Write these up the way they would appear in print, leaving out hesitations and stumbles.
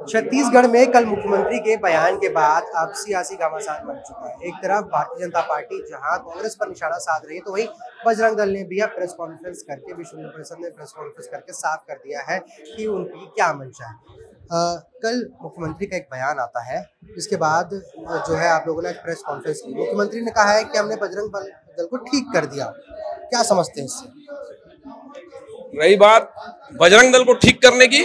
छत्तीसगढ़ में कल मुख्यमंत्री के बयान के बाद अब सियासी घमासान मच चुका है। एक तरफ भारतीय जनता पार्टी जहां कांग्रेस पर निशाना साध रही है, तो वहीं बजरंग दल ने भी अब प्रेस कॉन्फ्रेंस करके विश्व हिंदू परिषद ने प्रेस कॉन्फ्रेंस करके साफ कर दिया है कि उनकी क्या मंशा है। कल मुख्यमंत्री का एक बयान आता है, जिसके बाद जो है आप लोगों ने प्रेस कॉन्फ्रेंस की। मुख्यमंत्री ने कहा है कि हमने बजरंग दल को ठीक कर दिया। क्या समझते हैं इससे? रही बात बजरंग दल को ठीक करने की,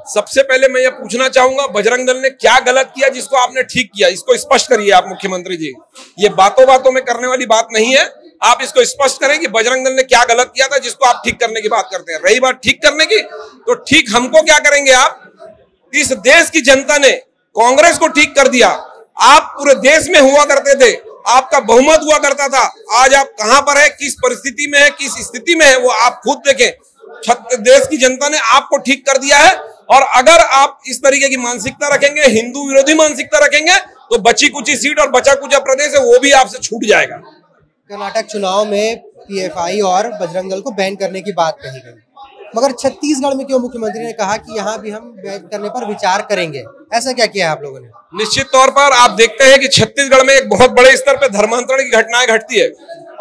सबसे पहले मैं ये पूछना चाहूंगा, बजरंग दल ने क्या गलत किया जिसको आपने ठीक किया? इसको स्पष्ट करिए आप मुख्यमंत्री जी। ये बातों बातों में करने वाली बात नहीं है। आप इसको स्पष्ट करें कि बजरंग दल ने क्या गलत किया था जिसको आप ठीक करने की बात करते हैं। रही बात ठीक करने की, तो ठीक हमको क्या करेंगे आप? इस देश की जनता ने कांग्रेस को ठीक कर दिया। आप पूरे देश में हुआ करते थे, आपका बहुमत हुआ करता था। आज आप कहां पर है, किस परिस्थिति में है, किस स्थिति में है, वो आप खुद देखें। देश की जनता ने आपको ठीक कर दिया है। और अगर आप इस तरीके की मानसिकता रखेंगे, हिंदू विरोधी मानसिकता रखेंगे, तो बची कुची सीट और बचा कुचा प्रदेश है वो भी आपसे छूट जाएगा। कर्नाटक चुनाव में पीएफआई और बजरंग दल को बैन करने की बात कही गई, मगर छत्तीसगढ़ में क्यों मुख्यमंत्री ने कहा कि यहाँ भी हम बैन करने पर विचार करेंगे? ऐसा क्या किया है आप लोगों ने? निश्चित तौर पर आप देखते हैं कि छत्तीसगढ़ में एक बहुत बड़े स्तर पे धर्मांतरण की घटनाएं घटती है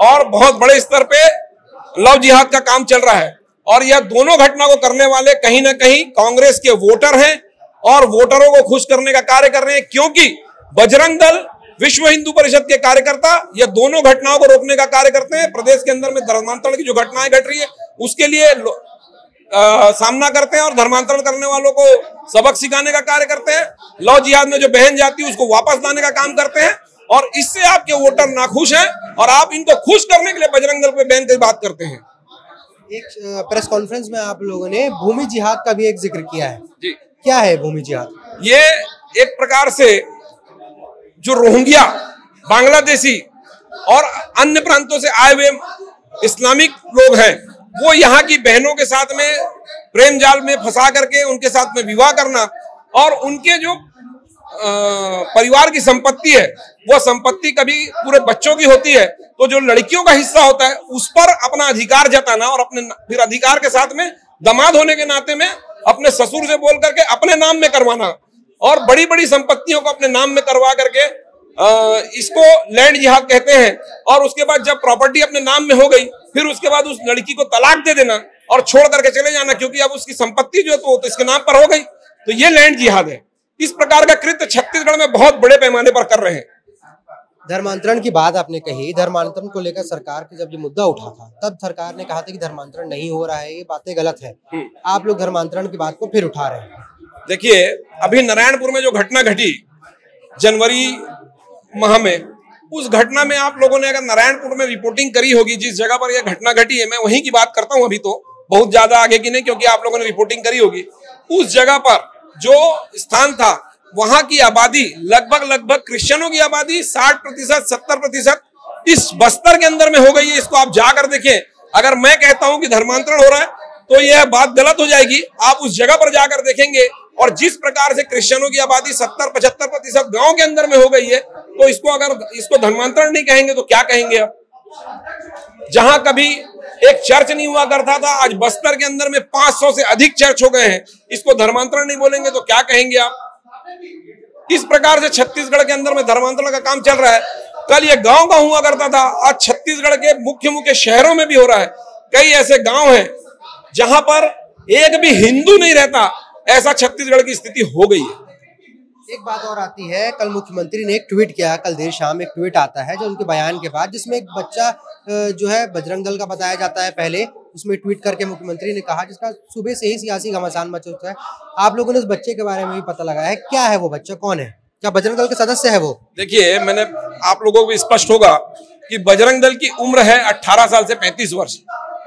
और बहुत बड़े स्तर पे लव जिहाद का काम चल रहा है। और यह दोनों घटना को करने वाले कहीं ना कहीं कांग्रेस के वोटर हैं और वोटरों को खुश करने का कार्य कर रहे हैं, क्योंकि बजरंग दल, विश्व हिंदू परिषद के कार्यकर्ता ये दोनों घटनाओं को रोकने का कार्य करते हैं। प्रदेश के अंदर में धर्मांतरण की जो घटनाएं घट रही है उसके लिए सामना करते हैं और धर्मांतरण करने वालों को सबक सिखाने का कार्य करते हैं। लव जिहाद में जो बहन जाती है उसको वापस लाने का काम करते हैं और इससे आपके वोटर नाखुश हैं और आप इनको खुश करने के लिए बजरंग दल पे बैन की बात करते हैं। एक प्रेस कॉन्फ्रेंस में आप लोगों ने भूमि जिहाद का भी एक जिक्र किया है जी। क्या है भूमि जिहाद? ये एक प्रकार से जो रोहिंग्या, बांग्लादेशी और अन्य प्रांतों से आए हुए इस्लामिक लोग हैं, वो यहाँ की बहनों के साथ में प्रेम जाल में फंसा करके उनके साथ में विवाह करना और उनके जो परिवार की संपत्ति है वो संपत्ति कभी पूरे बच्चों की होती है, तो जो लड़कियों का हिस्सा होता है उस पर अपना अधिकार जताना और अपने फिर अधिकार के साथ में दामाद होने के नाते में अपने ससुर से बोल करके अपने नाम में करवाना और बड़ी बड़ी संपत्तियों को अपने नाम में करवा करके इसको लैंड जिहाद कहते हैं। और उसके बाद जब प्रॉपर्टी अपने नाम में हो गई फिर उसके बाद उस लड़की को तलाक दे देना और छोड़ करके चले जाना, क्योंकि अब उसकी संपत्ति जो है तो इसके नाम पर हो गई, तो ये लैंड जिहाद है। इस प्रकार का कृत्य छत्तीसगढ़ में बहुत बड़े पैमाने पर कर रहे हैं। धर्मांतरण की बात आपने कही, धर्मांतरण को लेकर सरकार की जब ये मुद्दा उठा था तब सरकार ने कहा था कि धर्मांतरण नहीं हो रहा है, ये बातें गलत है। आप लोग धर्मांतरण की बात को फिर उठा रहे हैं। देखिए, अभी नारायणपुर में जो घटना घटी जनवरी माह में, उस घटना में आप लोगों ने अगर नारायणपुर में रिपोर्टिंग करी होगी, जिस जगह पर यह घटना घटी है, मैं वहीं की बात करता हूं, अभी तो बहुत ज्यादा आगे की नहीं, क्योंकि आप लोगों ने रिपोर्टिंग करी होगी। उस जगह पर जो स्थान था वहां की आबादी लगभग क्रिश्चियनों की आबादी 60% 70% इस बस्तर के अंदर में हो गई है। इसको आप जाकर देखें। अगर मैं कहता हूं कि धर्मांतरण हो रहा है तो यह बात गलत हो जाएगी। आप उस जगह पर जाकर देखेंगे और जिस प्रकार से क्रिश्चियनों की आबादी 70-75% गांव के अंदर में हो गई है, तो इसको धर्मांतरण नहीं कहेंगे तो क्या कहेंगे? आप जहां कभी एक चर्च नहीं हुआ करता था, आज बस्तर के अंदर में 500 से अधिक चर्च हो गए हैं, इसको धर्मांतरण नहीं बोलेंगे तो क्या कहेंगे आप? इस प्रकार से छत्तीसगढ़ के अंदर में धर्मांतरण का काम चल रहा है। कल ये गांव हुआ करता था, आज छत्तीसगढ़ के मुख्य शहरों में भी हो रहा है। कई ऐसे गांव हैं जहां पर एक भी हिंदू नहीं रहता, ऐसा छत्तीसगढ़ की स्थिति हो गई है। एक बात और आती है, कल मुख्यमंत्री ने एक ट्वीट किया, कल देर शाम एक ट्वीट आता है जो उनके बयान के बाद, जिसमें एक बच्चा जो है बजरंग दल का बताया जाता है। पहले उसमें ट्वीट करके मुख्यमंत्री ने कहा, जिसका सुबह से ही सियासी घमासान मचा होता है। आप लोगों ने उस बच्चे के बारे में भी पता लगाया है, क्या है वो बच्चा, कौन है, क्या बजरंग दल के सदस्य है वो? देखिए, मैंने आप लोगों को स्पष्ट होगा कि बजरंग दल की उम्र है 18 साल से 35 वर्ष।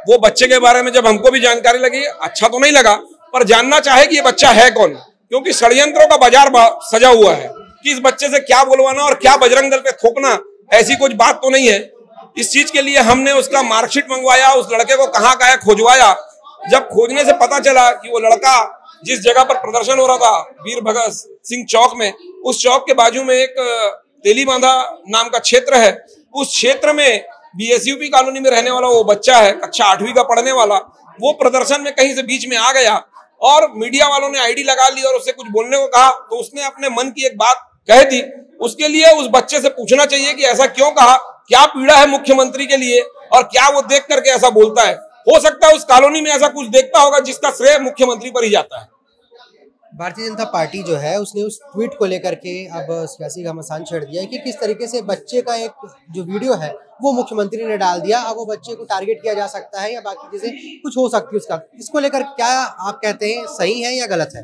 वो बच्चे के बारे में जब हमको भी जानकारी लगी, अच्छा तो नहीं लगा, पर जानना चाहे कि ये बच्चा है कौन, क्योंकि षड्यंत्रों का बाजार सजा हुआ है कि इस बच्चे से क्या बुलवाना और क्या बजरंग दल पे थोपना, ऐसी कुछ बात तो नहीं है। इस चीज के लिए हमने उसका मार्कशीट मंगवाया, उस लड़के को कहाँ का है खोजवाया। जब खोजने से पता चला कि वो लड़का जिस जगह पर प्रदर्शन हो रहा था वीर भगत सिंह चौक में, उस चौक के बाजू में एक तेलीबांधा नाम का क्षेत्र है, उस क्षेत्र में बीएसयूपी कॉलोनी में रहने वाला वो बच्चा है, कक्षा 8वीं का पढ़ने वाला। वो प्रदर्शन में कहीं से बीच में आ गया और मीडिया वालों ने आईडी लगा ली और उससे कुछ बोलने को कहा, तो उसने अपने मन की एक बात कह दी। उसके लिए उस बच्चे से पूछना चाहिए कि ऐसा क्यों कहा, क्या पीड़ा है मुख्यमंत्री के लिए और क्या वो देख करके ऐसा बोलता है। हो सकता है उस कॉलोनी में ऐसा कुछ देखता होगा जिसका श्रेय मुख्यमंत्री पर ही जाता है। भारतीय जनता पार्टी जो है उसने उस ट्वीट को लेकर के अब सियासी घमासान छेड़ दिया है कि किस तरीके से बच्चे का एक जो वीडियो है वो मुख्यमंत्री ने डाल दिया। अब वो बच्चे को टारगेट किया जा सकता है या बाकी चीजें कुछ हो सकती है उसका, इसको लेकर क्या आप कहते हैं, सही है या गलत है?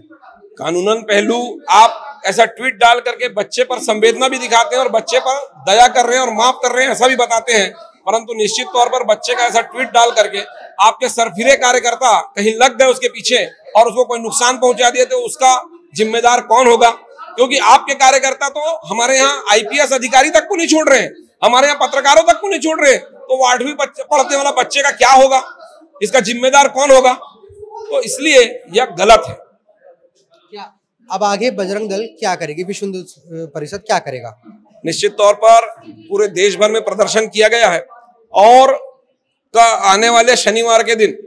कानूनन पहलू, आप ऐसा ट्वीट डाल करके बच्चे पर संवेदना भी दिखाते हैं और बच्चे पर दया कर रहे हैं और माफ कर रहे हैं ऐसा भी बताते हैं, परंतु निश्चित तौर पर बच्चे का ऐसा ट्वीट डाल करके आपके सरफिरे कार्यकर्ता कहीं लग गए उसके पीछे और उसको कोई नुकसान पहुंचा दिया तो उसका जिम्मेदार कौन होगा? क्योंकि आपके कार्यकर्ता तो हमारे यहाँ आईपीएस अधिकारी तक को नहीं छोड़ रहे हैं, हमारे यहाँ पत्रकारों तक को नहीं छोड़ रहे, तो वो 8वीं पढ़ने वाला बच्चे का क्या होगा, इसका जिम्मेदार कौन होगा? तो इसलिए यह गलत है। क्या अब आगे बजरंग दल क्या करेगी, विश्व हिंदू परिषद क्या करेगा? निश्चित तौर पर पूरे देश भर में प्रदर्शन किया गया है और आने वाले शनिवार के दिन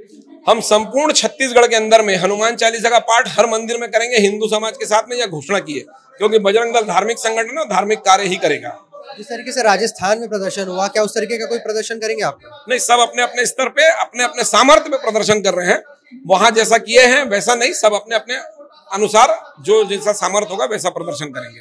हम संपूर्ण छत्तीसगढ़ के अंदर में हनुमान चालीसा का पाठ हर मंदिर में करेंगे हिंदू समाज के साथ में, यह घोषणा की है, क्योंकि बजरंग दल धार्मिक संगठन है और धार्मिक कार्य ही करेगा। जिस तरीके से राजस्थान में प्रदर्शन हुआ, क्या उस तरीके का कोई प्रदर्शन करेंगे आप? नहीं, सब अपने अपने स्तर पे अपने अपने सामर्थ्य पे प्रदर्शन कर रहे हैं। वहां जैसा किए हैं वैसा नहीं, सब अपने अपने अनुसार जो जैसा सामर्थ्य होगा वैसा प्रदर्शन करेंगे।